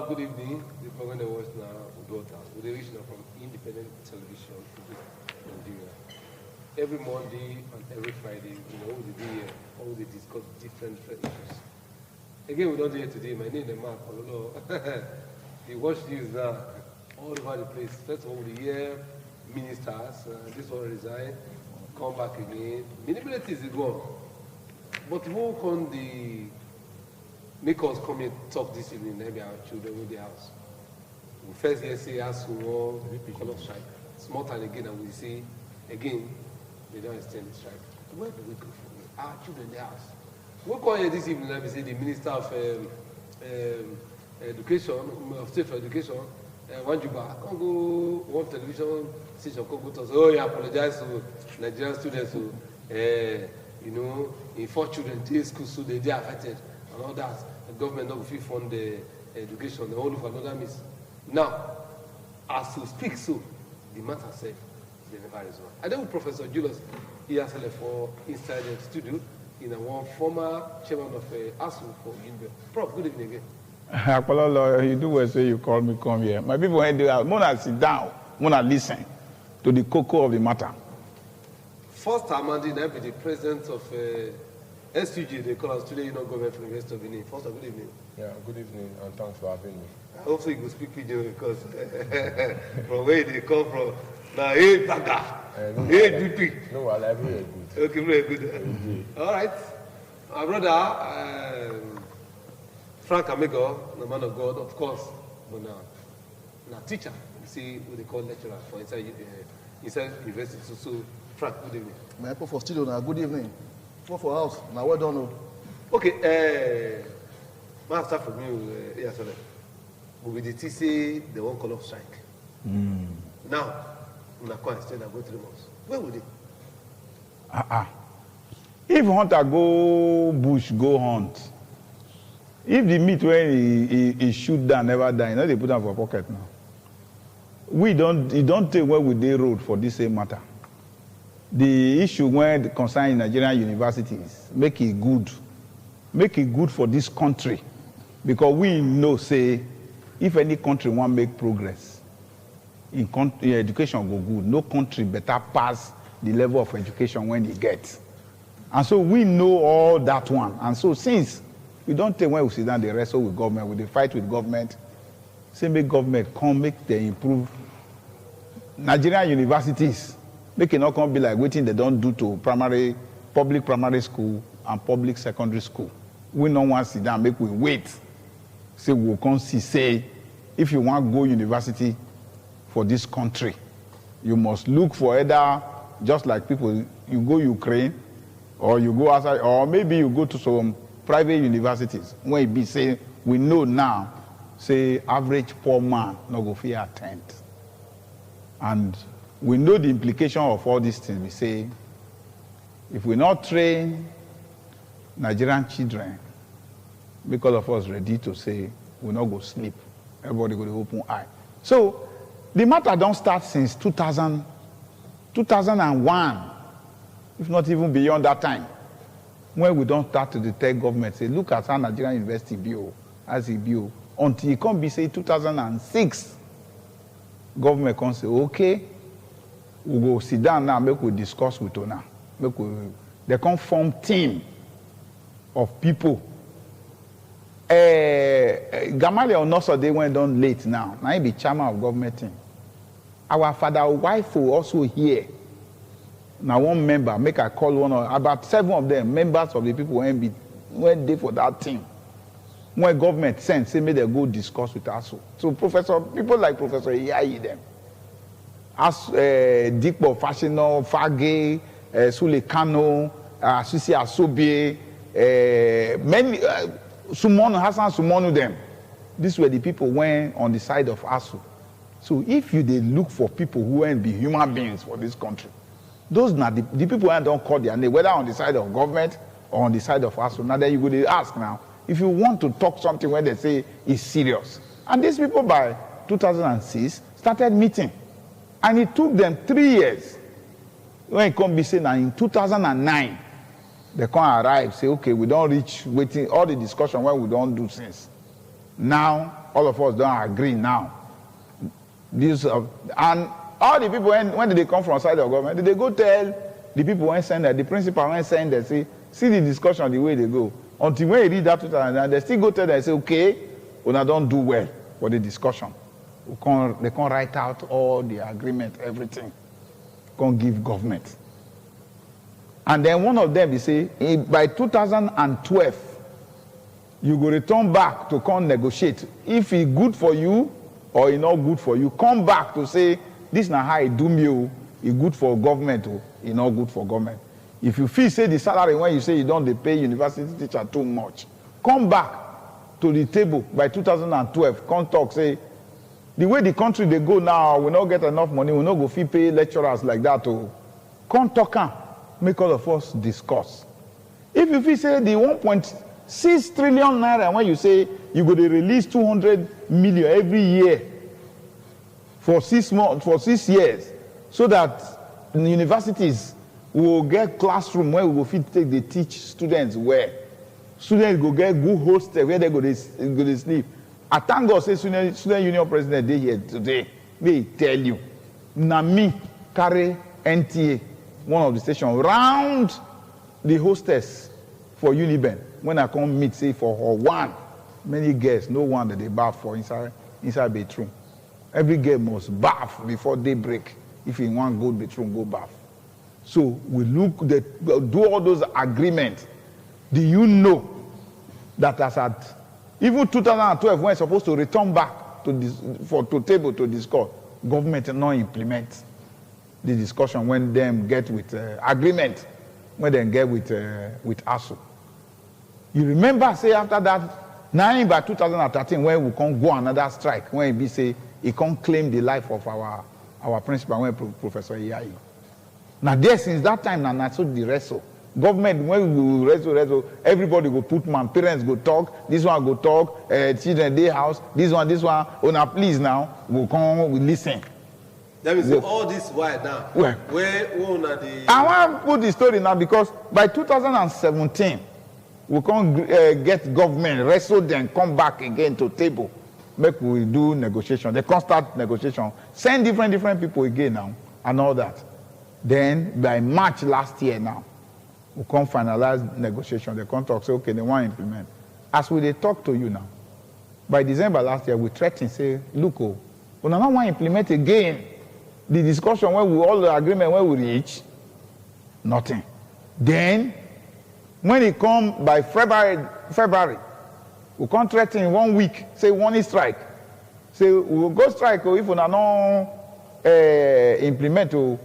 good evening. The program they watch now, UDUOTA, with the region from Independent Television in Nigeria. Every Monday and every Friday, we do here, all they discuss different issues. Again, we don't do it today. My name is Mark. They watch news now all over the place. First of all, we hear ministers, this one resign, come back again. Many things is gone. But who can the make us come here talk this evening, maybe our children in the house? We first hear say ASUU, color strike. Small time again, and we see again, they don't extend the strike. Where do we go from here? Our children in the house. We call here this evening, let me say, the Minister of Education, of State for Education, Wanjuba, can't go one television station, can't go to us, oh, yeah, apologize to Nigerian students who, in 4 children, 3 schools, so they are affected, and all that. The government not will fund the education, they all look for another miss. Now, as we speak, so the matter said, they never resolved. I know Professor Julius, he has left for inside the studio, in one former chairman of ASUU for UDUOTA. Prof, good evening again. You do well say you call me come here. My people when they are, wanna sit down, wanna listen to the cocoa of the matter. First Amandi, now be the president of SUG, they call us today, government from West of Benin. First, good evening. Yeah, good evening, and thanks for having me. Hopefully you will speak Pidgin because from where they come from, now, hey, Baga, hey, BP. No, I like very good. Okay, very good. All right. My brother, Frank Amigo, the man of God, of course, but now teacher, you see what they call lecturer for inside university. So Frank, good evening. My people for studio now, good evening. For house, now well done. Okay, I start from you, yes, sir. We did say they won't call off strike. Now, we are going to 3 months. Where would they? If hunter go bush, go hunt. If the meat when he shoot down never die, they put them for pocket now. It don't take where we dey road for this same matter. The issue when concerning Nigerian universities, make it good for this country, because we know say if any country want make progress, in education go good. No country better pass the level of education when they get, and so we know all that one. And so since we don't take when we sit down, they wrestle with government, we fight with government, say make government come make they improve Nigerian universities. Make it not come be like waiting they don't do to public primary school and public secondary school. We don't want to sit down, make we wait. Say we'll come see, say, if you want to go university for this country, you must look for either, just like people, you go Ukraine, or you go outside, or maybe you go to some private universities. When it be say, we know now, say average poor man not go fear attend. And we know the implication of all these things. We say, if we not train Nigerian children, make all of us ready to say, we not go sleep. Everybody go to open eye. So, the matter don't start since 2001, if not even beyond that time, when we don't start to tell government, say, look at how Nigerian University build, as it build, until it can be, say, 2006, government can say, okay, we go sit down now, make we discuss with Ona. They can form team of people. Gamaliel Onoso, they went on late now. Now he be chairman of government team. Our father wife also here. Now one member, make I call one of about 7 of them, members of the people went there for that team. When government sent, say make they go discuss with ASUU. So people like Professor Iyayi them. As Dikpo Fashino, Fage, Sule Kano, Sisi Asobie, many Sumonu, Hassan Sumonu them. These were the people went on the side of ASUU. So if you look for people who ain't be human beings for this country, those are the people who don't call their name, whether on the side of government or on the side of ASUU. Now then you go ask now, if you want to talk something where they say is serious. And these people by 2006 started meeting. And it took them 3 years. When it come be saying now in 2009, they come arrive, say, okay, we don't reach waiting, all the discussion where we don't do since. Now, all of us don't agree now. And all the people, when did they come from outside the government? Did they go tell the people when send that, the principal when send that, see the discussion, the way they go. Until when you read that, and they still go tell them and say, okay, when I don't do well for the discussion. They can write out all the agreement, everything. Can give government. And then one of them, they say, by 2012, you go return back to come negotiate. If it's good for you or it's not good for you, come back to say, this is not how it do me, it's good for government, it's not good for government. If you feel, say, the salary when you say you don't pay university teacher too much, come back to the table by 2012, come talk, say, the way the country they go now, we not get enough money, we not go fee pay lecturers like that. Come talk, make all of us discuss. If you feel, say, the 1.6 trillion naira, when you say you go to release 200 million every year for 6 months, for 6 years, so that the universities will get classroom where we go fit take they teach students where. Students go get good hostel where they go to sleep. I thank God say student union president they here today. They tell you. Na me carry NTA, one of the stations, round the hostess for Uniben. When I come meet, say for her one, many girls, no one that they bath for inside bedroom. Every girl must bath before daybreak. If you want go bedroom, go bath. So we do all those agreements. Do you know that as at even 2012, when it's supposed to return back to table to discuss, government not implement the discussion when them get with agreement, when they get with ASUU. You remember, say after that, now by 2013, when we can't go another strike, when we say he can't claim the life of our principal, when Professor Iyai. Now there since that time, now so the wrestle. Government, when we wrestle, everybody go put man, parents go talk, this one go talk, children day house, this one, now please now, we listen. That means all this while now, where the... I want to put the story now because by 2017, we can't get government, wrestle them, come back again to table, make we do negotiation. They can't start negotiation, send different people again now, and all that. Then by March last year now, we can't finalize negotiation. They can't talk, say, okay, they want to implement. As they talk to you now, by December last year, we threatened, say, look, we don't want to implement again the discussion when all the agreement when we reach, nothing. Then, when it come by February, we can't threaten in 1 week, say one is strike. Say we will go strike if we don't implement,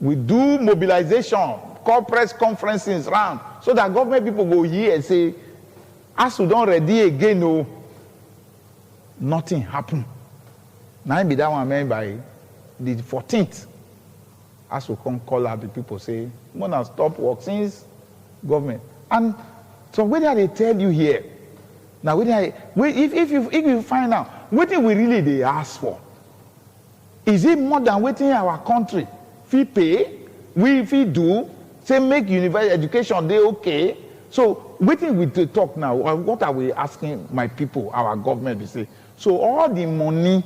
we do mobilization, call press conferences round, so that government people go here and say, as we don't ready again, no, nothing happen. Now be that one meant by the 14th. As we come call out the people say, we're gonna stop work since government. And so whether they tell you here, now if you find out what we really they ask for, is it more than waiting our country? Fee pay, we do, say make university education they okay. So waiting we to talk now, what are we asking my people, our government, they say? So all the money,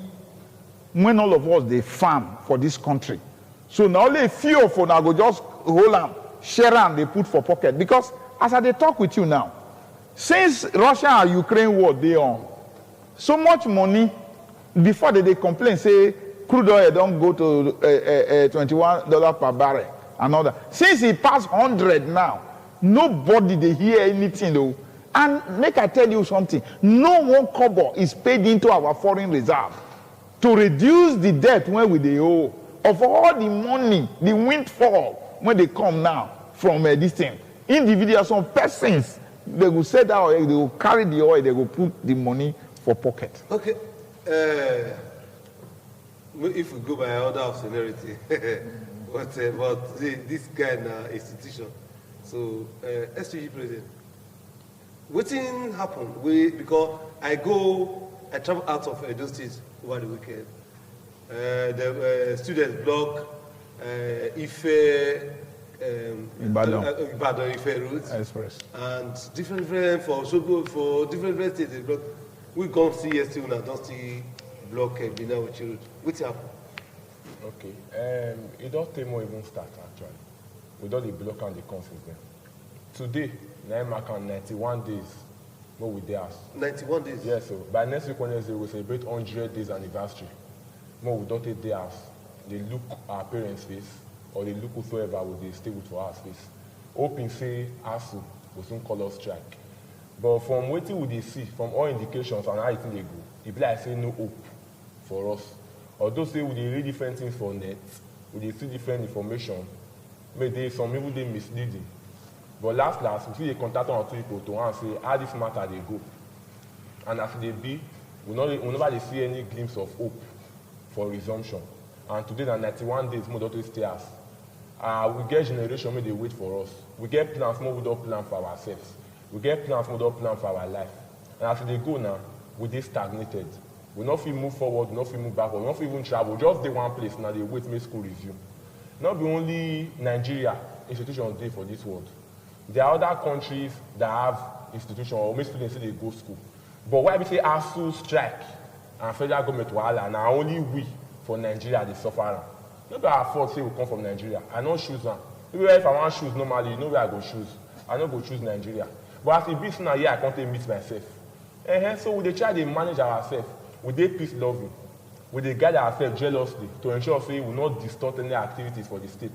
when all of us they farm for this country, so now only a few of us now go just hold them, share them, they put for pocket. Because as I they talk with you now, since Russia and Ukraine war they on, so much money, before they complain, say crude oil don't go to $21 per barrel and all that. Since it passed 100 now, nobody they hear anything though. And make I tell you something, no one kobo is paid into our foreign reserve to reduce the debt when we they owe. Of all the money, the windfall, when they come now from this thing, individuals, some persons, they will set that oil, they will carry the oil, they will put the money for pocket. Okay. If we go by order of seniority, but this kind of institution, so SUG president, what thing happened? Because I travel out of Edo State over the weekend. The students block Ibadan Ife routes Express, and different for different states they block. We come see yesterday now, don't see block Bina with you. What's happened? Okay. It don't take more even start actually. We don't the block and the conflict then. Today, now mark on 91 days. What we there? 91 days? Yes, so by next week Wednesday we celebrate 100 days anniversary. More we don't take day house. They look our parents' face, or they look whosoever would they stay with for our face. Hoping say ASUU will soon call us strike. But from waiting we they see, from all indications and how it they go, it be like say no hope for us. Although say we read different things for net, we see different information, maybe some people they misleading. But last, we see a contact on two people to answer how this matter they go. And as they be, we never see any glimpse of hope for resumption. And today, the 91 days, more don't stay us. We get generation, may they wait for us. We get plans, more we don't plan for ourselves. We get plans, more we don't plan for our life. And as they go now, we they stagnated. We not feel move forward, we not feel move backward, we not feel even travel. Just the one place now they wait make school resume. Not be only Nigeria institutions there for this world. There are other countries that have institutions or make students say they go school. But why we say ASUU strike and federal government wahala, and only we for Nigeria they suffer. Maybe our fault say we come from Nigeria. I don't choose them. Maybe if I want to choose normally, you know where I go choose. I don't go choose Nigeria. But as a business now, yeah, I can't meet myself. So we try to manage ourselves. We dey peace loving. We dey guide ourselves jealously to ensure say we will not distort any activities for the state.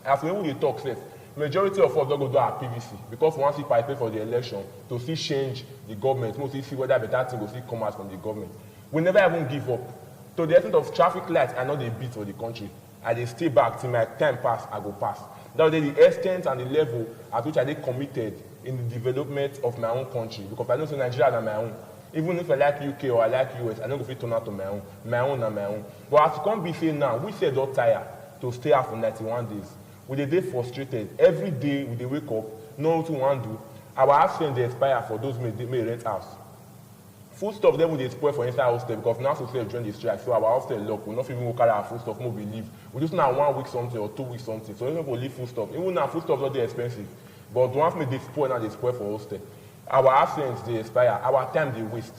As when we talk safe, majority of us don't go do our PVC because we want to participate for the election to see change the government, mostly see whether better thing will see come out from the government. We never even give up. To the extent of traffic lights are not a beat for the country. I dey stay back till my time pass, I go pass. That was the extent and the level at which I dey committed in the development of my own country. Because I know say Nigeria is my own. Even if I like UK or I like US, I don't go fit turn out to my own and my own. But as it come be say now, we say don't tire to stay out for 91 days. We dey frustrated. Every day we dey wake up, know what we want to do. Our house rent dey expire for those may rent house. Food stuff then we dey spoil for inside hostel because now so say join the strike. So our hostel lock, we not even go carry our food stuff, we leave. We just now 1 week something or 2 weeks something. So we don't go leave food stuff. Even now food stuff not dey expensive. But the ones may dey spoil now they spoil for hostel. Our absence they expire, our time they waste.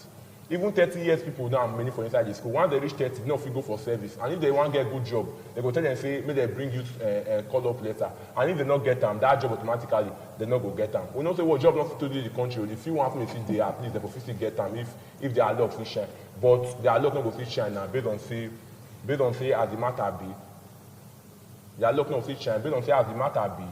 Even 30 years people now many for inside the school. Once they reach 30, no fit go for service. And if they want to get a good job, they go tell them say, may they bring you a call-up letter. And if they not get them, that job automatically, they not go get them. We don't say, well, job not to do the country. If you want me to see at least they will get them if they are luck to shine. But their luck not go to shine now, based on say as the matter be. Their luck not to shine, based on say as the matter be.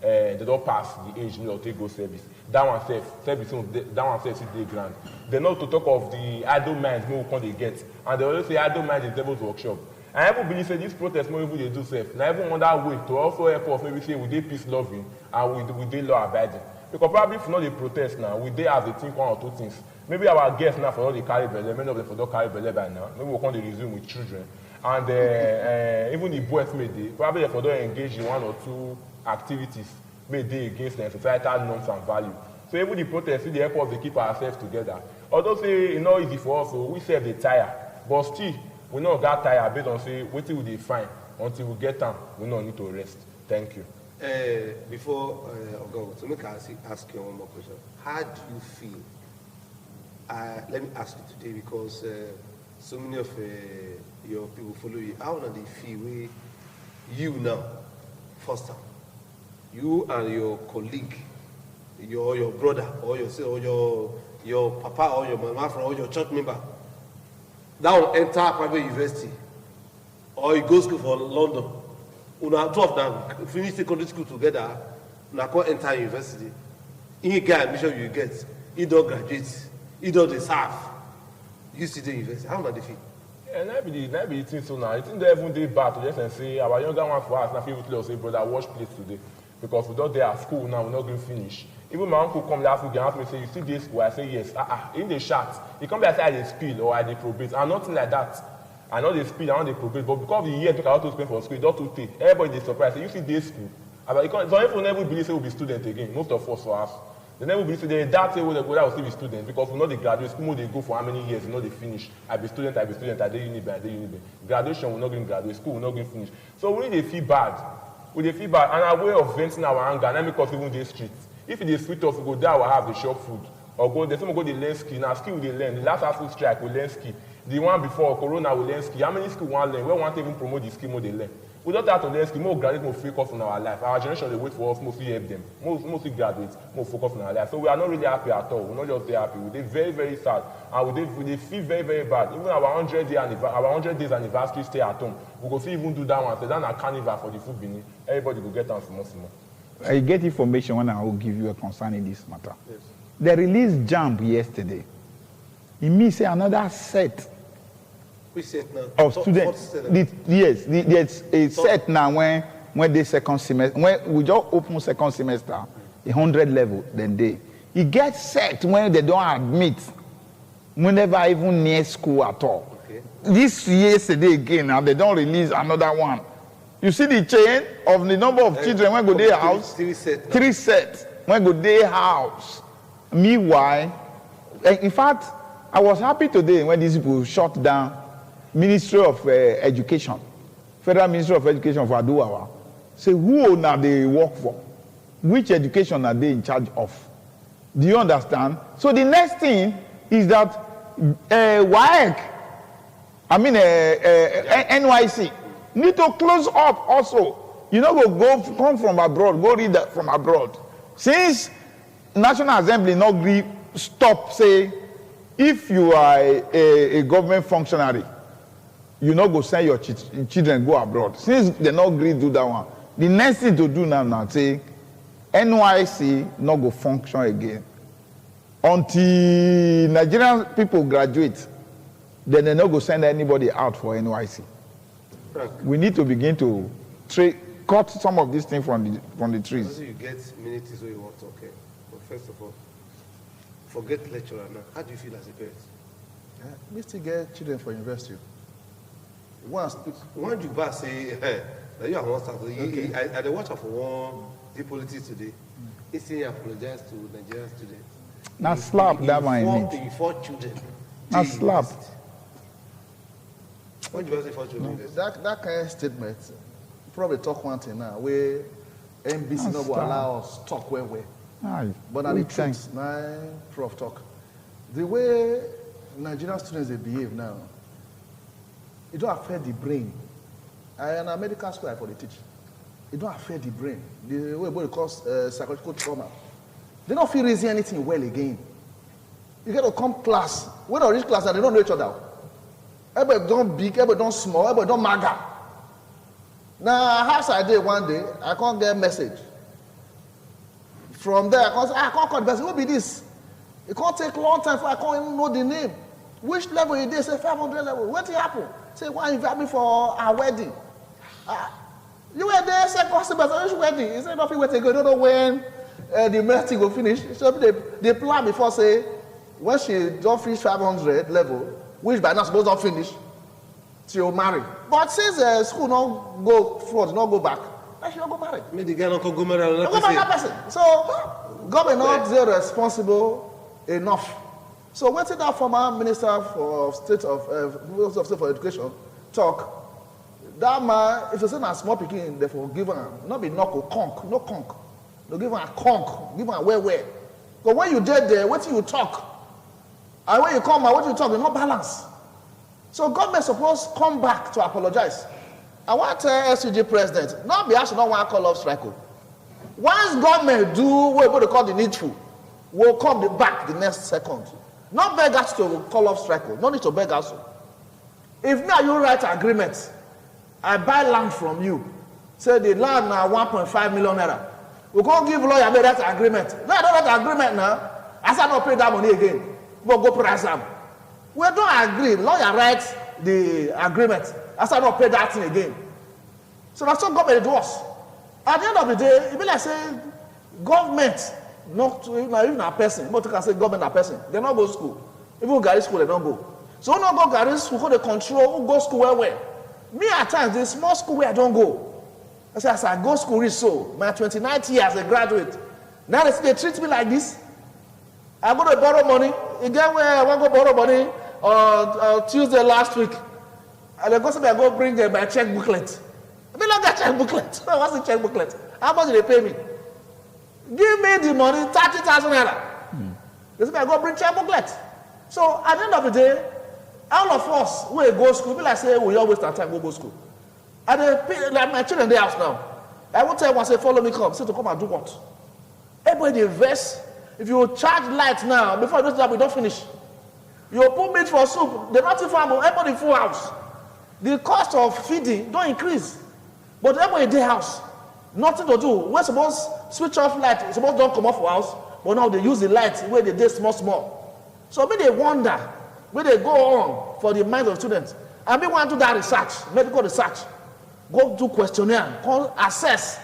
They don't pass the age or take go service. That one safe is the grand. They know to talk of the idle minds more can they get. And they always say idle mind is devil's workshop. And I even believe say this protest more even they do safe. And I even want that way to also help us maybe say we dey peace loving and we dey law abiding. Because probably if not they protest now, we dey have to think 1 or 2 things. Maybe our guests now for all the carry belly, many of them for don't carry belly by now. Maybe we'll come to resume with children. And even the boys may they probably for don't engage in 1 or 2 activities may they against the societal norms and value. So even the protests, the help us to keep ourselves together. Although say it's not easy for us, so we say they tire. But still, we not got tired based on say what will they find until we get them, we don't need to rest. Thank you. Before Ogo, so make I ask you one more question. How do you feel? Let me ask you today because so many of your people follow you. How do they feel where you now, first time, you and your colleague, your brother or your papa or your mama or your church member, that will enter private university or you go school for London. Una 2 of them finish secondary school together, una come enter university. In get admission you get, he don't graduate, he don't serve. You see the university. How do they feel? Yeah, that be the thing so now. I think they even dey bad to just say our younger one for us now feel with us say brother watch place today. Because we don't there at school now, we're not going to finish. Even my uncle come last week and ask me, say, you see this school? I say, yes. In the chat, he come back and say, I spill or I probate. And nothing like that. I know they spill, I know they probate. But because the year took a lot to spend for school, it don't too take. Everybody is surprised. Say, you see this school? Some people never believe say we'll be students again. Most of us for us. They never believe say they doubt say they will still be students because we know they graduate. School they go for how many years, you know they finish. I be student, I dey uni. Graduation, we're not going to graduate. School, we're not going to finish. So we need to feel bad. We dey feel bad and our way of venting our anger na because even dey street. If it is sweet us, we go there, we have the shop food. or go there, some go the learn skill. Now skill they learn. The last ASUU strike we learn skill. The one before Corona we learn skill. How many skill we want learn? We want to even promote the skill more they learn. We don't have to learn skill, more graduate, more focus on our life. Our generation, they wait for us, mostly help them. Mostly graduates, more focus on our life. So we are not really happy at all. We're not just very happy. We're very, very sad. And we feel very, very bad. Even our 100 days anniversary stay at home. We go see even do that one. So that's a carnival for the food beneath. Everybody will get on small. I get information when I will give you a concern in this matter. Yes. They released JAMB yesterday. It means another set Which set now? of students. Yes, there's a set now when they second semester, when we just open second semester, 100 level, then it gets set when they don't admit, whenever even near school at all. Okay. This yesterday again, now they don't release another one. You see the chain of the number of children when go their house? Three sets when go their house. Meanwhile, in fact, I was happy today when these people shut down Ministry of Education, Federal Ministry of Education for UDUOTA. Say who now they work for? Which education are they in charge of? Do you understand? So the next thing is that WAEC, NYC, need to close up also. You know, come from abroad, go read that from abroad. Since National Assembly not agree, stop, say, if you are a government functionary, you not go send your children go abroad. Since they not agree do that one, the next thing to do now say, NYC not go function again. Until Nigerian people graduate, then they not go send anybody out for NYC. Frank, We need to begin to cut some of these things from the trees. also you get minutes where you want to, okay. But first of all, forget lecturer now. How do you feel as a parent? We still get children for university. Once, When you back say, hey, that you are one start. Okay. I watch out for one the politics today. He say apologize to Nigerian students. Now slap that man in it. In four children. Now Dey slap. university. When you say four children? that kind of statement, probably talk one thing now, where NBC no go allow us talk well. Aye, But now the we thank- truth, now Prof talk. The way Nigerian students they behave now, it don't affect the brain. I am a medical school I for the teach. It don't affect the brain. The way it cause psychological trauma. They don't feel raising anything well again. You get to come class. When they reach class, they don't know each other. Everybody don't big, everybody don't small, everybody don't maga. Now, house I did one day, I can't get a message. From there, I can't say, I can't call the person. Who be this? It can't take long time for I can't even know the name. Which level you did? Say 500 level. What did happen? Say, why invite me for our wedding? You were there, second semester, which wedding? He said, nothing wait to go. Don't know when the meeting will finish. So they plan before, say, when she don't finish 500 level, which by now supposed to finish, she'll marry. But since school not go forward, not go back, she don't go marry. Maybe the guy not go marry Don't another go marry person. that person. So government not there responsible enough. So what did that former minister for state for education talk? That man, if you say a small picking, therefore give him not be knuckle conk, no conk. They give him a conk, give him a where. But when you dead there, what do you talk? And when you come out, what you talk, you not balance. So government supposed come back to apologize. I want to tell SUG president, not be asked, not want to call off strike. Once government do what they call the needful, we'll come back the next second. Not beg us to call off strike. No need to beg us. If me and you write agreement, I buy land from you. Say the land now 1.5 million naira. We can't give lawyer that agreement. No, I don't write agreement now. I said not pay that money again. We'll go price them. We don't agree. Lawyer writes the agreement. I said not pay that thing again. So that's what government does. At the end of the day, it be like say government, not even a person, but you can say government a person. They don't go to school. Even Gary school, they don't go. So when I go Gary school, who they control, who go school where? Me at times, the small school where I don't go. I say, as I go school reach so, my 29th year as a graduate. Now they treat me like this. I go to borrow money. Again, where I want to borrow money on Tuesday last week. And they go say, I go bring my check booklet. I mean, not that check booklet. What's the check booklet? How much do they pay me? Give me the money, 30,000 naira. They say, I go bring chair booklet. So at the end of the day, all of us we go school, we like say we always waste our time go school. And like my children, they house now. I won't tell one say, follow me, come. Say to come and do what? Everybody invest. If you charge light now, before you do that, we don't finish. You put meat for soup, they're not in farm, everybody full house. The cost of feeding don't increase. But everybody in their house, nothing to do. We're supposed to switch off light, it's supposed to don't come off for house, but now they use the light where they did small. So maybe they wonder, where they go on for the minds of students. And we want to do that research, medical research. Go do questionnaire, go assess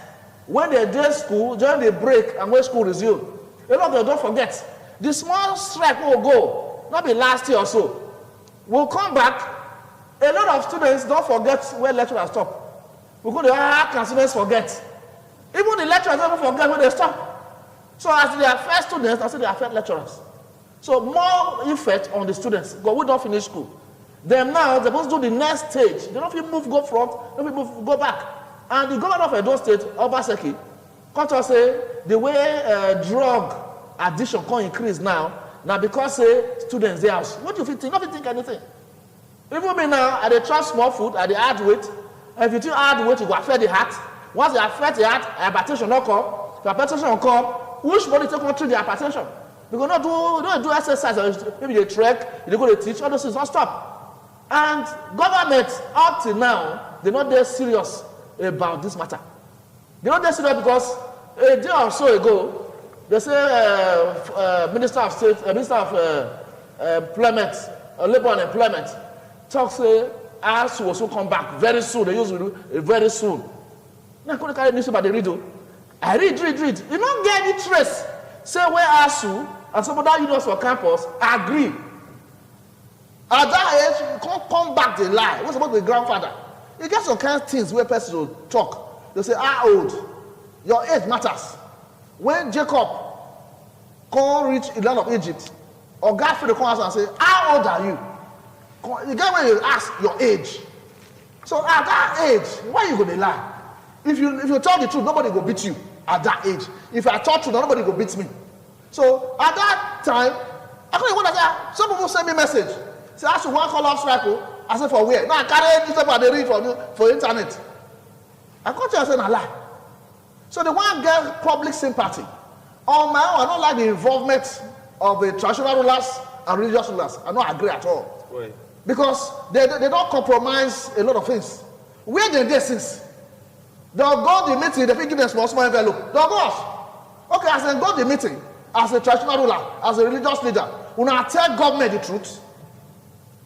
when they did school, during the break, and when school resume. A lot of them don't forget. The small strike will go, not be last year or so. We'll come back. A lot of students don't forget where lecturers stop. We go to how can students forget? Even the lecturers don't forget when they stop. So as they affect students, I say they affect lecturers. So more effect on the students, because we don't finish school. Them now, they're supposed to do the next stage. They don't even move, go front, they don't move, go back. And the governor of Edo State, Obaseki, come to say the way drug addiction can increase now because students they house. What do you think? Not think anything. Even me now, I dey try small food, I dey add weight. And if you think add weight, you go affect the heart. Once you affect the heart, hypertension don't come. If hypertension don't come, which body take control the hypertension? Because don't do exercise, maybe they trek, they go to teach, all those things don't stop. And government, up till now, they're not that serious about this matter. They're not that serious because a day or so ago, they say Minister of State, Minister of Employment, Labor and Employment, talk say ASUU will also come back very soon. They use it very soon. Now I couldn't carry newspaper they read. I read. You don't get any trace. Say where ASUU and some other unions for campus agree. At that age, you can't come back to lie. What's about the grandfather? You get some kind of things where persons will talk. They say, how old? Your age matters. When Jacob can't reach the land of Egypt, or God for the corner and say, how old are you? You get when you ask your age. So at that age, why are you going to lie? If you tell the truth, nobody will beat you at that age. If I tell truth, nobody will beat me. So at that time, I couldn't want to say, some people send me a message. Say, I should one call off strike. I said, for where? Now I carry newspaper they read for internet. I can't tell you, I said, I lie. So they want to get public sympathy. On my own, I don't like the involvement of the traditional rulers and religious rulers. I don't agree at all. Right. Because they don't compromise a lot of things. Where they did since? They'll go to the meeting, they give them small envelope. They'll go off. Okay, as they go to the meeting, as a traditional ruler, as a religious leader, when I tell government the truth,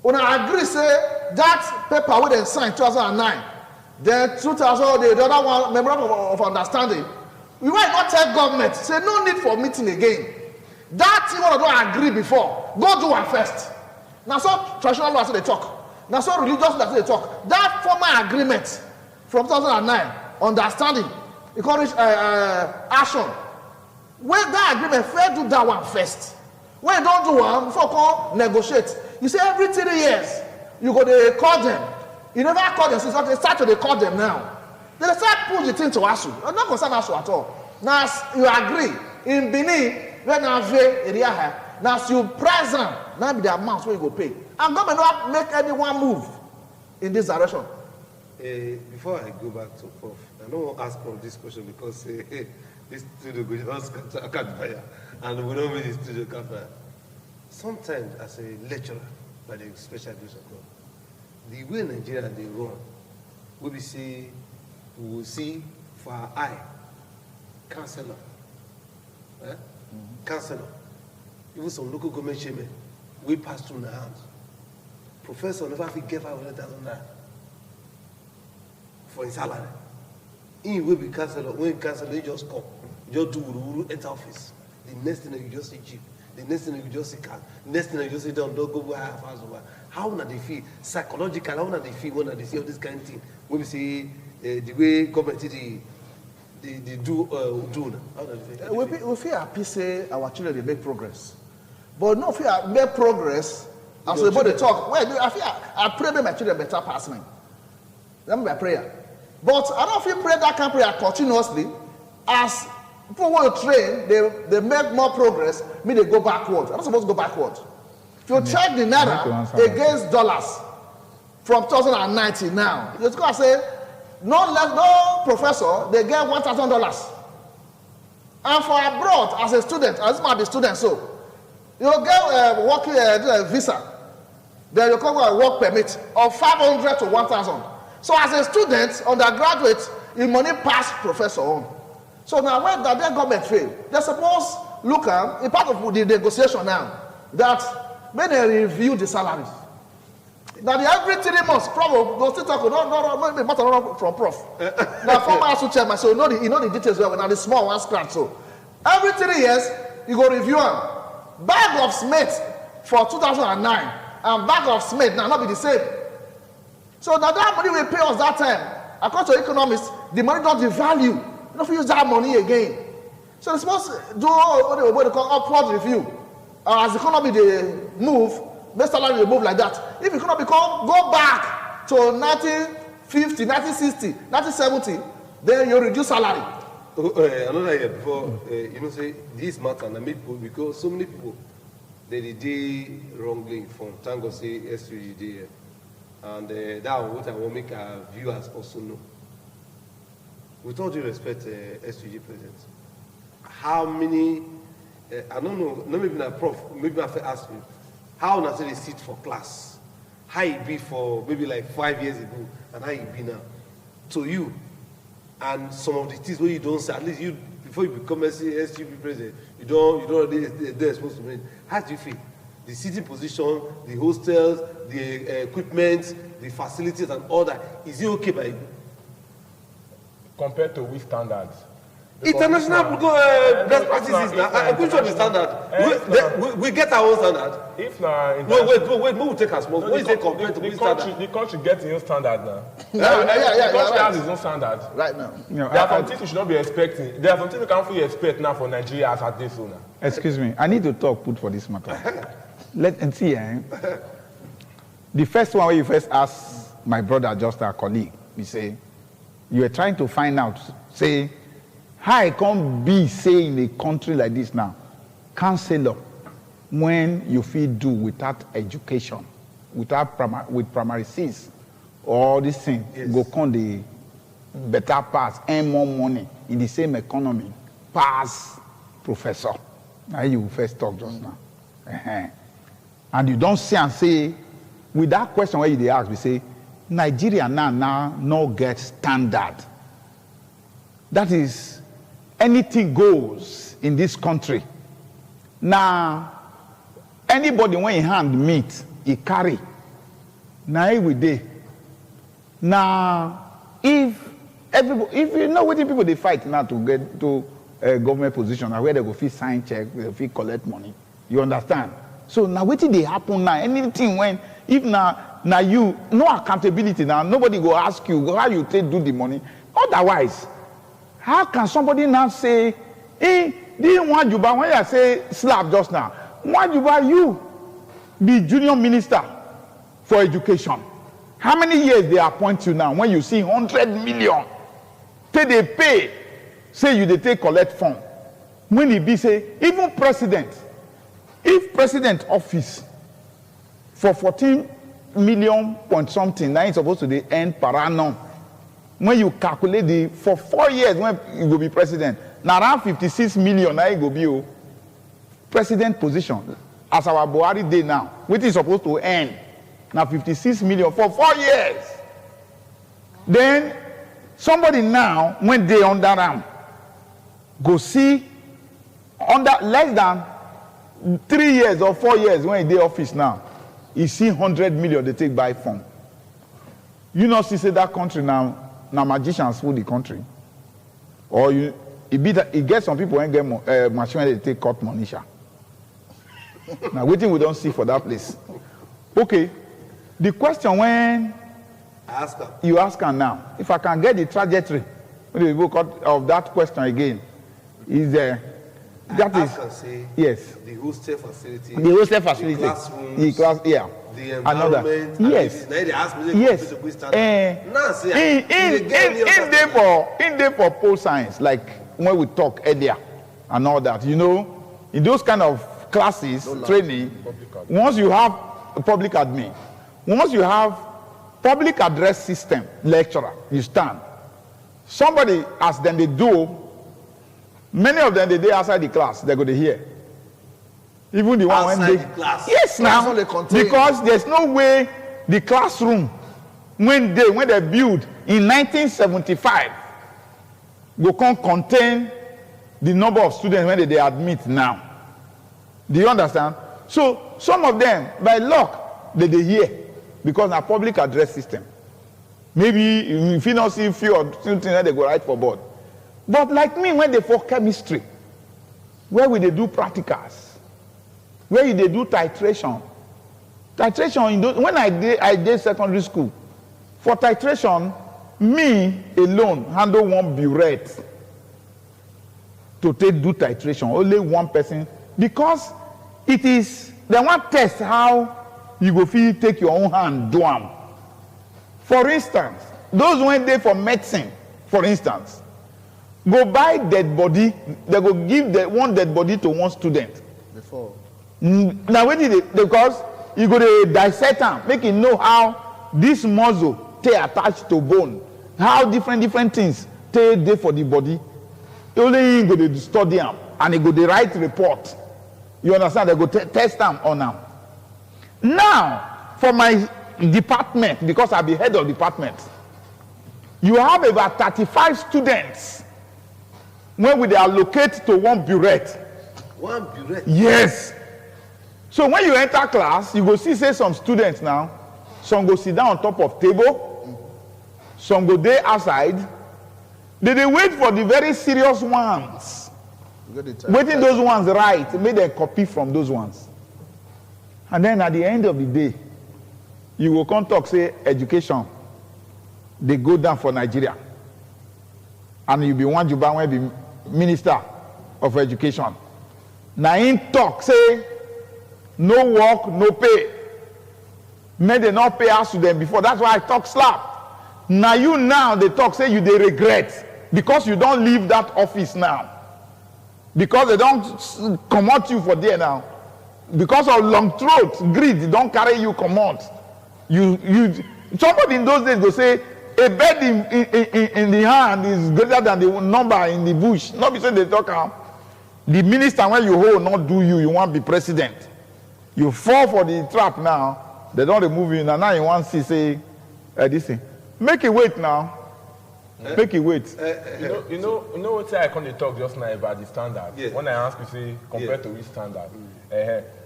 when I agree, say, that paper where they signed 2009, then 2000, the other one, memorandum of understanding, we might not tell government, say, no need for meeting again. That thing what I don't agree before, go do one first. Now, so traditional law say they talk. Now, so religious law say they talk. That formal agreement from 2009, understanding, encourage action. When that agreement, fair do that one first. When you don't do one, before come negotiate. You say every 3 years, you go to call them. You never call them since they start to call them now. They start push the thing to ASUU. I'm not concerned ASUU at all. Now you agree. In Benin, when I have area here, now you present, now be the amount where you go pay. And government not make anyone move in this direction. Before I go back to Prof, I don't want to ask Prof this question because this studio goes on can't fire, and we don't mean the studio can't fire. Sometimes as a lecturer by the special education club, the way Nigeria they run, we will see for our eye, counselor, counselor, even some local government chairman, we pass through the hands. Professor never get 500,000 naira for his salary. He will be counselor. When counselor, he just come, just do enter office. The next thing you just see chief. The next thing you just see car. The next thing you just see down, don't go half hours over. How do they feel psychologically? How do they feel when they see all this kind of thing? When we see the way government they do now. How do they feel? We feel happy say our children they make progress, but no feel make progress as about they talk. Well, I pray that my children better pass me. That's my prayer. But I don't feel pray that kind of prayer continuously as people who train, they make more progress, mean they go backward. I'm not supposed to go backward. If you check the Naira against dollars from 2019 now, you're going to say, no professor, they get $1,000. And for abroad, as a student, as might be student, so you get working visa, then you come with a work permit of 500 to 1,000. So as a student, undergraduate, the money pass professor on. So now when the government fail, they're supposed to look at, in part of the negotiation now, that when they review the salaries, that every 3 months, probably, they'll still talk, no, matter from prof. Now, former ASUU chairman, so you know the details well, now the small one scratch. So every 3 years, you go review them. Bag of cement for 2009 and bag of cement now not be the same. So now that money we pay us that time, according to economists, the money don't devalue. You don't use that money again. So they're supposed to do what they call upward review. As the economy they move, the salary they move like that. If the economy go back to 1950, 1960, 1970, then you reduce salary. Another year before, say this matter and people, because so many people they did wrongly informed. Thank God say SUG there, and that what I want to make our viewers also know. With all due respect, SUG president, how many? I don't know. No, maybe not prof. Maybe I have to ask you, how does they sit for class? How it be for maybe like 5 years ago, and how it be now? To you. And some of the things where you don't say, at least you before you become SGP president, you don't they're supposed to mean. How do you feel? The sitting position, the hostels, the equipment, the facilities and all that, is it okay by you? Compared to which standards? International best practices now. I'm pretty sure the standard. We get our own standard. If now, wait, we will take us more. What is it compared to which standard? The country gets its own standard now. The country has its own standard. Right now. There are some things we should not be expecting. There are some things we can't fully expect now for Nigeria as at this now. Excuse me, I need to talk for this matter. Let's see. The first one where you first asked my brother, just our colleague, we say, you were trying to find out, say, how I can't be, say, in a country like this now, counselor, when you feel do without education, with primary C's, all these things, yes. Go come the better pass, earn more money in the same economy, pass professor. Now you first talk just now. And you don't say and say, with that question where you ask, we say, Nigeria now no get standard. That is, anything goes in this country. Now, anybody when he hand meat, he carry. Now every day. Now, if you know what people they fight now to get to a government position, where they go fit sign check, they fit collect money. You understand? So now what did they happen now? Anything when if now you no accountability now, nobody go ask you how you take do the money. Otherwise. How can somebody now say, hey, didn't want you, but when I say slap just now, want you by you be junior minister for education? How many years they appoint you now when you see 100 million? They pay, say you they take collect fund. When it be say, even president, if president office for 14 million point something, now it's supposed to be earn per annum. When you calculate for 4 years when you will be president, now around 56 million now you go be president position. As our Buhari day now, which is supposed to earn now 56 million for 4 years. Then somebody now when they under him go see under less than 3 years or 4 years when they office now, you see 100 million they take by phone. You know, see say that country now magicians fool the country, or you it get some people when get machine when they take cut money. Now waiting we don't see for that place. Okay, the question when you ask her now, if I can get the trajectory of that question again, is there? That is say, yes. The hostel facility. The hostel facility. The classrooms. The class, yeah. The environment. Another. Yes. Now they ask me yes. In there for pole science, like when we talk earlier and all that, you know, in those kind of classes, training, once you have a public admin, once you have public address system lecturer, you stand. Somebody ask them they do, many of them they day outside the class, they're going to hear. Even the one outside when they the class. Yes, now because there's no way the classroom when they build in 1975 go can contain the number of students when they admit now. Do you understand? So some of them by luck they hear because na public address system. Maybe if you not see few or something that they go write for board. But like me when they for chemistry, where will they do practicals? Where they do titration. Titration, when I did secondary school, for titration, me alone handle one burette to do titration. Only one person. Because it is, they want to test how you go feel take your own hand, do them. For instance, those when they for medicine, for instance, go buy dead body, they go give one dead body to one student. Before. Now when did it, because you go to dissect them, make it know how this muscle they attached to bone, how different things they there for the body. Only you go to study them and you go to write report. You understand? They go test them on them. Now for my department, because I be head of department, you have about 35 students when we allocate to one burette. One burette? Yes. So when you enter class, you go see say some students now, some go sit down on top of table, some go there outside. They wait for the very serious ones. Waiting those ones right, make them copy from those ones. And then at the end of the day, you will come talk, say, education. They go down for Nigeria. And you be one Juba when be minister of education. Now in talk, say, no work, no pay. May they not pay us to them before. That's why I talk slap. Now they talk, say you they regret because you don't leave that office now. Because they don't come out you for there now. Because of long throat, greed, they don't carry you come out. Somebody in those days go say a bird in the hand is greater than the number in the bush. Not because they talk the minister when you hold not do you want to be president. You fall for the trap now, they don't remove you. Now you want to see, say, this thing. Make it wait now. Make it wait. You know what I can talk just now about the standard. Yes. When I ask you, say, compared to which standard?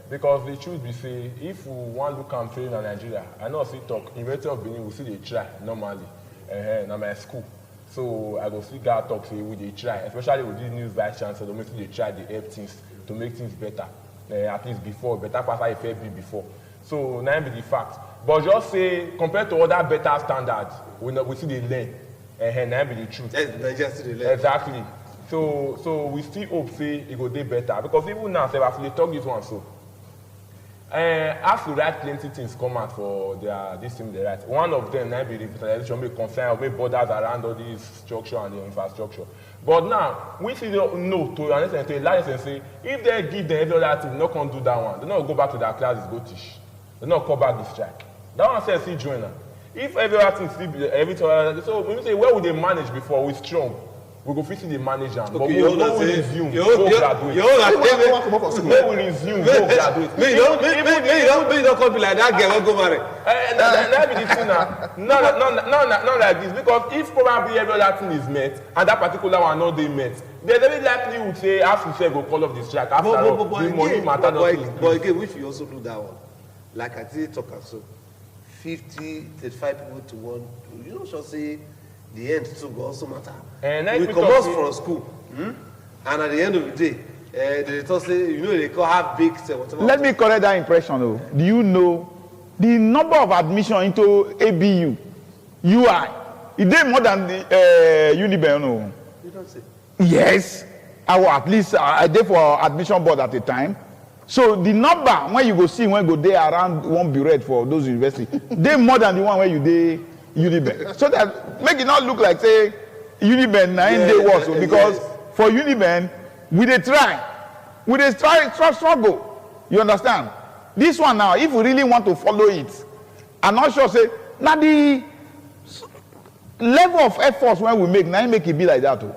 Because the truth be say, if we want to come training in Nigeria, I know see talk, University of Benin, we see they try normally. Now my school. So I go see God talk, say, we they try, especially with this new vice chancellor, we see they try the help things to make things better. At least before, better pass how it felt before. So now be the fact. But just say, compared to other better standards, we see the learn. Now be the truth. Exactly. So we still hope say it go dey better. Because even now, say, as they talk this one so. As to write plenty things come out for this thing they write. One of them now be the revitalization, make concern, make borders around all this structure and the infrastructure. But now, we still don't know to an extent, to a large extent, say, if they give them every other thing, they not can do that one. They not go back to their classes, go teach. They not come back this strike. That one says, see, join them. If every other thing still be every other, so when we say, where would they manage before? We're strong. We go fix the manager. Okay, but we will resume. Go graduate. Where we resume. Go graduate. May you don't come like that girl. Go marry. That be the thing now. Not like this. Because if probably every other thing is met and that particular one not they met, they very likely would say, after you say go call off the strike. After all, the money matter not. But again, we should also do that one. Like I did talk so 50, 35 people to one. You know, shall say. The end too go also matter. We come out from school, and at the end of the day, they talk say, you know, they call have big whatever. Let me correct that impression though. Do you know the number of admission into ABU, UI? Is there more than the Uniben? No. You don't say. Yes, at least I did for admission board at the time. So the number when you go see when you go there around one burette for those universities, they more than the one where you there. Uniben. So that make it not look like say Uniben 9 day was because for Uniben, we dey try. We dey try struggle. You understand? This one now, if we really want to follow it, I'm not sure say, now the level of efforts when we make, make it be like that. Too.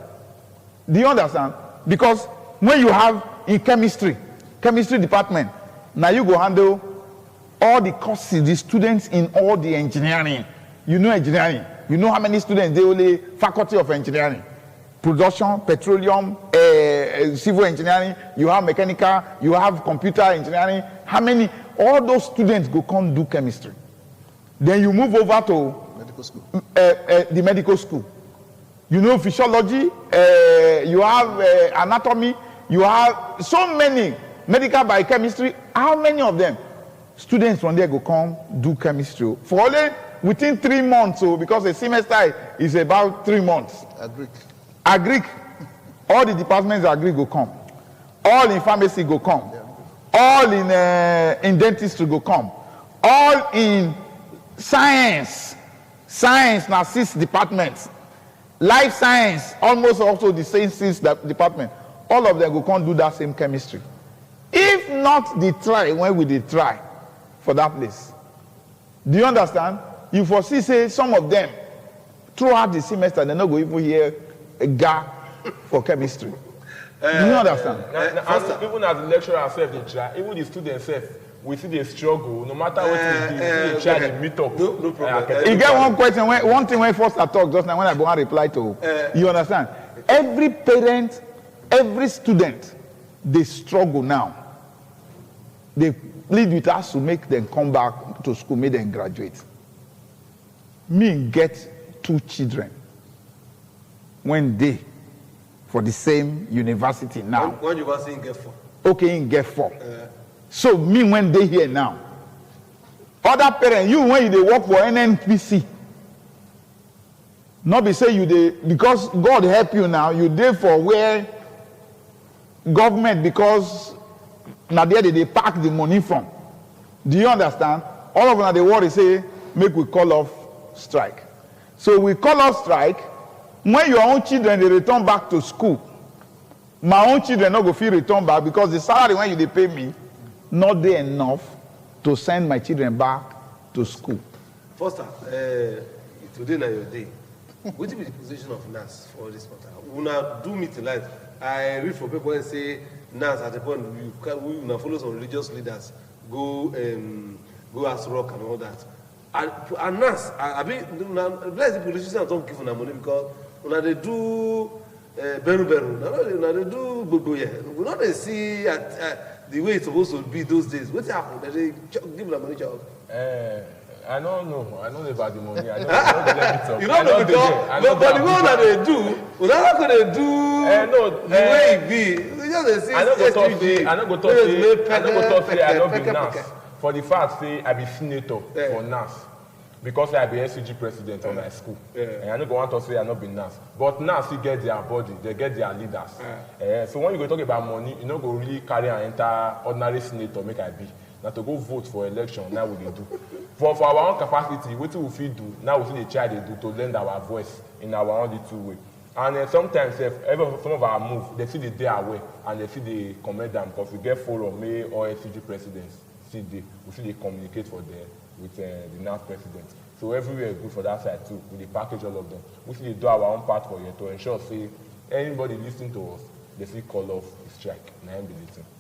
Do you understand? Because when you have in chemistry department, now you go handle all the courses, the students in all the engineering. You know engineering. You know how many students they only faculty of engineering. Production, petroleum, civil engineering, you have mechanical, you have computer engineering. How many? All those students go come do chemistry. Then you move over to Medical school. The medical school. You know physiology, you have anatomy, you have so many medical biochemistry. How many of them? Students from there go come do chemistry. For only within 3 months, so because a semester is about 3 months. Agric, all the departments agric go come. All in pharmacy go come. Yeah. All in dentistry go come. All in science now 6 departments. Life science, almost also the same 6 department. All of them go come do that same chemistry. If not the try, when will they try for that place? Do you understand? You foresee say some of them throughout the semester they not go even hear a guy for chemistry. Do you understand? Even as the lecturer self they try, even the students self, we see they struggle. No matter what we do, they try to meet up. No problem. You get one question, one thing when first I talk just now when I go and reply to. You understand? Every parent, every student, they struggle now. They plead with us to make them come back to school, make them graduate. Me get 2 children when they for the same university now. One university in get 4. Okay, in get 4. So me when they here now. Other parents, you when you they work for NNPC. Not be say you they because God help you now, you there for where government because now there they pack the money from. Do you understand? All of them they worry say make we call off strike. So we call off strike. When your own children they return back to school, my own children not go feel return back because the salary when you they pay me not there enough to send my children back to school. First, today na your day. What will be the position of NAS for this matter? Una do meet tonight. I read for people and say NAS at the point we una follow some religious leaders go ASUU rock and all that. And NAS, I mean, bless the politicians don't give una money because una they do beru. Now they do boboye. We not they see the way it's supposed to be those days. What happened? They give them money job. I don't know. I don't know about the money. I don't know. You don't know because but the one that they do, we're not going to do the way it be. We just say I don't go talk say I don't be NAS. For the fact say I be senator for NAS. Because I be SUG president of my school. And I don't want to say I not be NAS. But NAS, you get their body, they get their leaders. So when you go talk about money, you don't go really carry and enter ordinary senator, make I be. Now to go vote for election, now we do. For our own capacity, what we feel do, now we see the child they do to lend our voice in our own little way. And sometimes some of our move, they see the day away and they see they comment them because we get forum, me or SUG presidents, we see they communicate for them with the NAS president. So everywhere good for that side too, with the package all of them. We see they do our own part for you to ensure say anybody listening to us, they see call off the strike.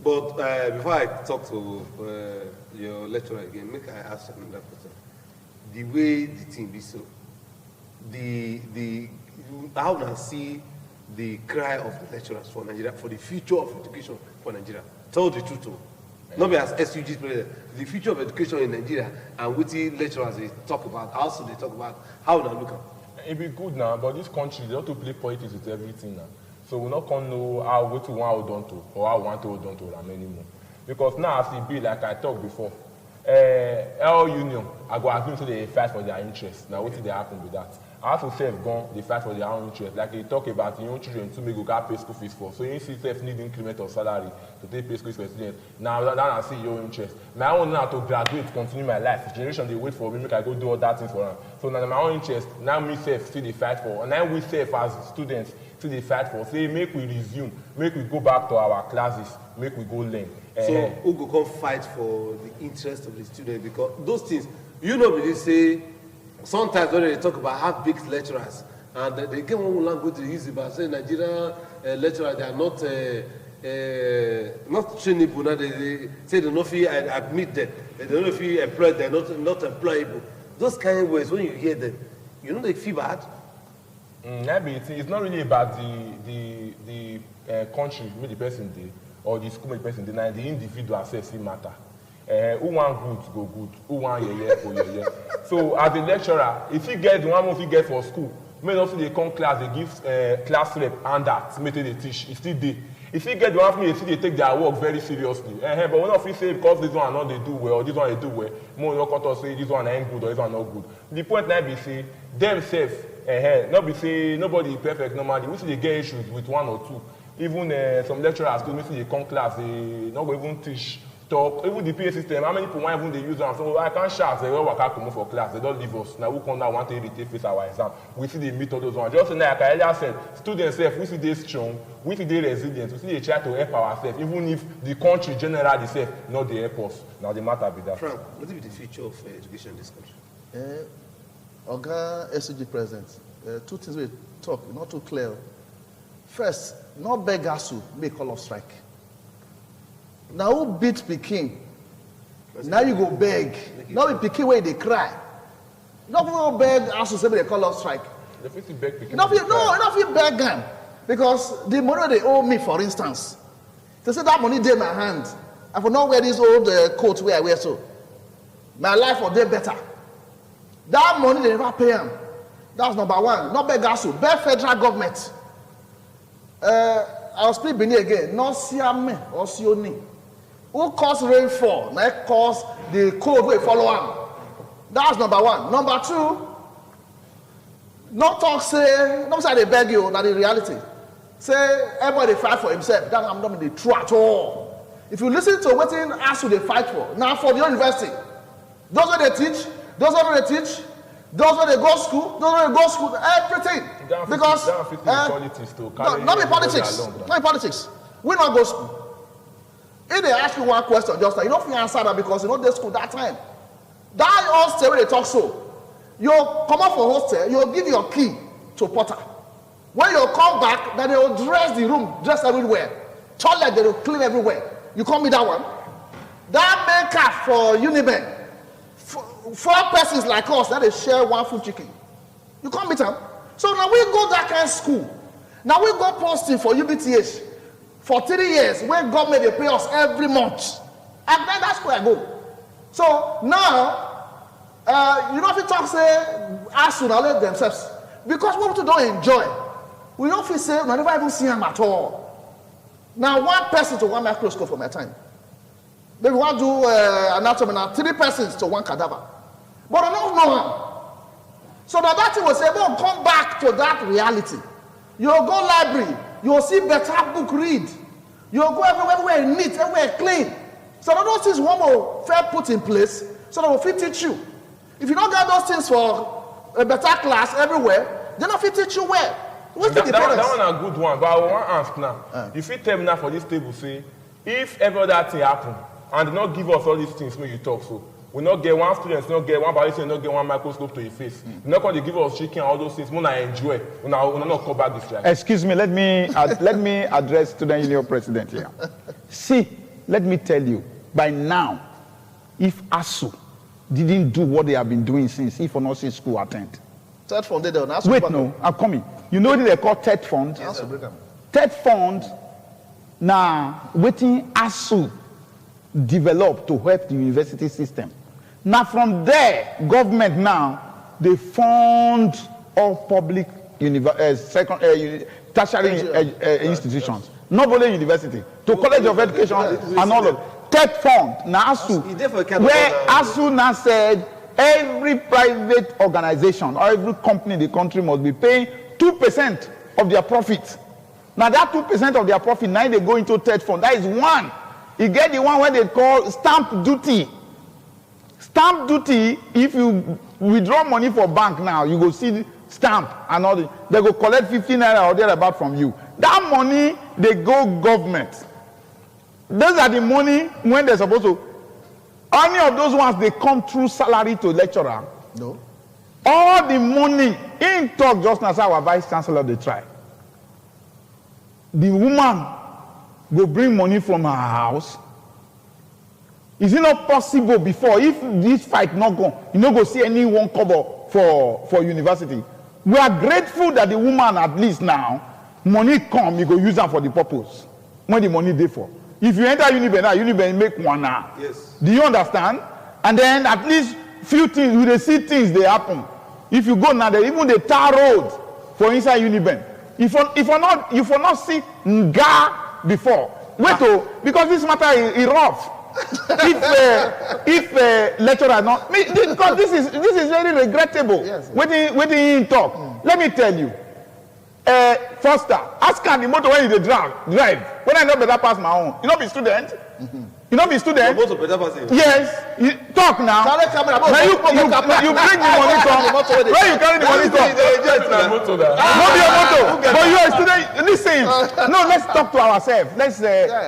But before I talk to your lecturer again, make I ask another question. The way the thing be so, how do I see the cry of the lecturers for Nigeria, for the future of education for Nigeria? Tell the truth too. Not be as SUG's president, the future of education in Nigeria and what the lecturers they talk about, also they talk about, how would I look at? It be good now, but this country, they don't to play politics with everything now. So we're not going to know how we want to hold on to or how we want to hold on to them anymore. Because now, as it be, like I talked before, all union, I go assume so they fight for their interests. Now, what did they happen with that? I have to say, they fight for their own interests. Like they talk about your own children to make you pay school fees for. So you see self need increment of salary to take pay school fees for students. Now I see your interest. My own now to graduate, continue my life. Generation they wait for me, make I go do all that things for them. So now my own interest, now me self see they fight for. And now we self as students, still they fight for. Say, make we resume, make we go back to our classes, make we go learn. So who go come fight for the interest of the student? Because those things, you know, they say, sometimes when they talk about how big lecturers, and they get one language to use it, but say Nigerian lecturers, they are not trainable. Now they say they don't feel admit them, they don't feel employed, they're not employable. Those kind of words, when you hear them, you know they feel bad. It's not really about the country where the person did or the school where the person did. Now the individual self matter. Who want good go good, who want go yeah. So as a lecturer, if you get the one month you get for school, may also they come class, they give class rep and that, make they teach, it's still there. If you get the one from me, they take their work very seriously. But when if you say because this one not they do well, or this one they do well, more not cut us say this one ain't good or this one not good. The point now be say themselves, not be say nobody is perfect normally. We see they get issues with one or two. Even some lecturers too, we see they come class, they not go even teach. Talk, even the PA system, how many people want even they use them? So I can't shout, they all work out come for class, they don't leave us. Now we come down, want to face our exam. We see they meet all those ones. Just like I earlier said, students self, we see they strong, we see they resilient, we see they try to help ourselves, even if the country generally self not the help us. Now the matter be that. Frank, what will be the future of education in this country? Oga ASUU president, two things we talk, not too clear. First, not beg ASUU, make call of strike. Now who beat Peking? Now you go beg. Now be Peking where they cry. Not go beg ASUU say they call off strike. They fit beg Peking. Not fit beg them because the money they owe me, for instance, they say that money dey my hand. I for not wear this old coat where I wear so. My life will dey better. That money they never pay them. That's number one. Not beg ASUU, beg federal government. I'll speak Benin again. Not Siame or Sioni. Who cause rainfall? Now cause the cold way follow on. That's number one. Number two, not talk say, not say they beg you, not the reality. Say everybody fight for himself. That I'm not the true at all. If you listen to what ASUU they fight for, now for the university, those where they teach, those where they teach, those where they go school, those where they go school, everything. Because not be politics. Not be politics. We not go school. If they ask you one question, just like you don't answer that because you know they school that time. That hostel where they talk so, you come up for hostel, you give your key to porter. When you come back, then they will dress the room, dress everywhere. Toilet they will clean everywhere. You call me that one. That maker for Uniben, 4 persons like us, that they share one food chicken. You can't meet them. So now we go that kind of school. Now we go posting for UBTH for 3 years when government they pay us every month. And then that's where I go. So now, you know if you talk say, ASUU now let themselves. Because what we don't enjoy, we don't feel say, we never even see them at all. Now 1 person to 1 microscope for my time. Maybe we want to do anatomy now, 3 persons to 1 cadaver. But I don't know him. So that thing will say, well, come back to that reality. You'll go library, you'll see better book read. You'll go everywhere neat, everywhere clean. So that those things one will fair put in place so that will fit teach you. If you don't get those things for a better class everywhere, they're not fit teach you well. What's the difference? That one a good one, but I want to ask now. If you tell me now for this table, say, if every other thing happen, and not give us all these things when you talk so, we not get 1 student, not get 1 participant, not get 1 microscope to your face. We're not going to give us chicken and all those things. We not enjoy. We not come back this strike. Excuse me, let me address student union president here. See, let me tell you, by now, if ASUU didn't do what they have been doing since, if or not since school attend. Third fund, they don't. Wait, no, I'm coming. You know what they call third fund? Yes, third fund, now, waiting ASUU develop to help the university system. Now from there, government now, they fund all public tertiary institutions, not only university, to college of education and all of third fund. Now ASUU, where ASUU now said every private organization or every company in the country must be paying 2% of their profit. Now that 2% of their profit, now they go into third fund. That is one. You get the one where they call stamp duty. Stamp duty, if you withdraw money for bank now, you go see stamp and all this. They go collect 15 naira or thereabout from you. That money, they go government. Those are the money when they're supposed to. Any of those ones, they come through salary to lecturer. No. All the money, in talk just now, our vice chancellor, they try. The woman go bring money from her house. Is it not possible before, if this fight not gone, you no go see anyone cover for university? We are grateful that the woman, at least now, money come, you go use them for the purpose. When the money there for. If you enter Uniben now, Uniben make one now. Yes. Do you understand? And then at least few things, we dey see things they happen. If you go now, even the tar road for inside Uniben. If you not see Nga before, wait because this matter is rough. if lecturer not because this is very regrettable. Yes. Waiting in talk. Let me tell you. Foster, ask her the motor when you drive. When I know better pass my own. You not be student. You not be student. You're supposed to better pass it. Yes. You talk now. Now you bring the money from. Where you carry the money from? Not be a motor. But you are a student. Listen. No, let's talk to ourselves. Let's.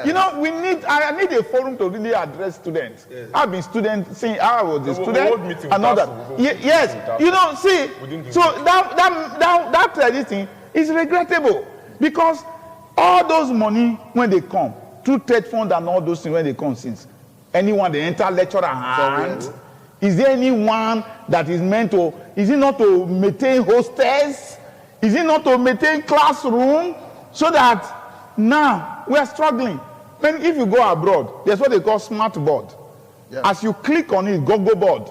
You know, we need. I need a forum to really address students. Yes. I've been student since I was a student. Another. Yes. You know. See. So that this thing is regrettable because all those money when they come through trade fund and all those things when they come since anyone they enter lecturer hand. Is there anyone that is meant to, is it not to maintain hostels? Is it not to maintain classroom? So that now we are struggling. When if you go abroad, there's what they call smart board. Yeah. As you click on it, Google board,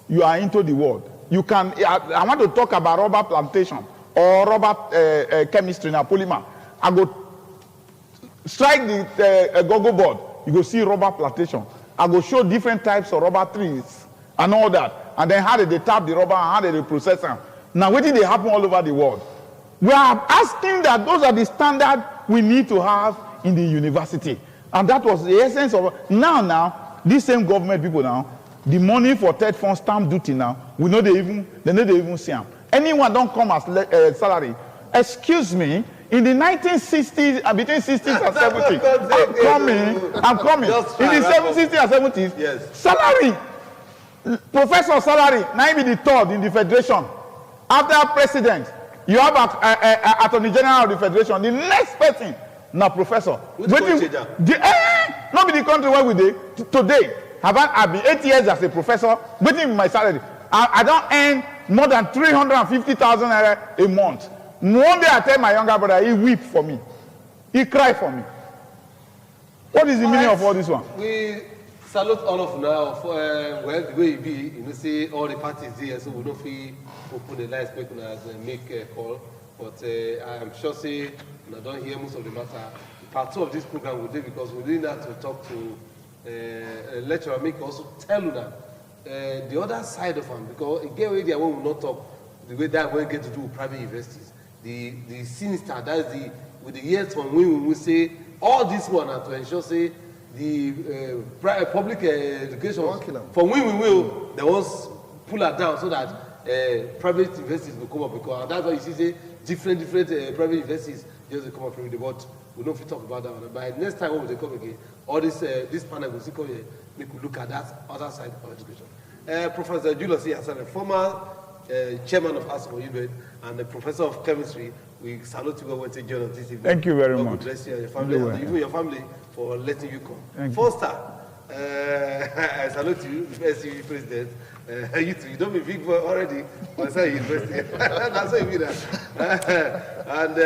you are into the world. You can, I want to talk about rubber plantation or rubber chemistry now, polymer. I go strike the Google board, you go see rubber plantation. I go show different types of rubber trees and all that. And then how did they tap the rubber and how did they process them. Now, what did they happen all over the world? We are asking that those are the standards we need to have in the university. And that was the essence of now, these same government people now, the money for third fund stamp duty now, we know they know they even see them. Anyone don't come as salary. Excuse me, in the 1960s and between 60s and 70s, I'm coming. In the 60s and 70s, yes. Salary, professor salary, now be the third in the federation. After president, you have attorney general of the federation. The next person, now professor. Not be the country where we did today. I've been 8 years as a professor, waiting with my salary. I don't earn more than 350,000 naira a month. One day I tell my younger brother, he weep for me. He cry for me. What is the meaning of all this one? We salute all of now for well the way it be, you know, say all the parties here, so we don't feel open the lines, make a call. But I'm sure say I don't hear most of the matter. Part 2 of this program will do because we really have to talk to a lecturer, make also tell you that the other side of them, because again we will not talk the way that we get to do with private universities. The sinister, that's the with the years from when we say all this one are to ensure say the public education from when we will they was pull her down so that private universities will come up because that's why you see say different private universities just come up from the board. We don't talk about that one. But next time when they come again, all this panel will see come here, we could look at that other side of education. Professor Julius here, a former chairman of ASUU and a professor of chemistry, we salute you when you join us this evening. Thank you very much. God bless you and your family, and even your family for letting you come. Thank Foster, I salute you, the SUU president. You too, you don't be big boy already, but it's university. That's how you mean that. And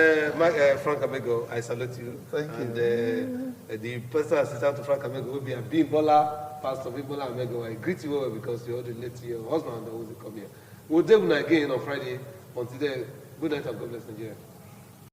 Frank Amego, I salute you. Thank you. And the personal assistant to Frank Amego will be a Bean Bola, Pastor Bibola Amego. I greet you well because you already let your husband always come here. We'll do it again on Friday. Until then, good night and God bless Nigeria.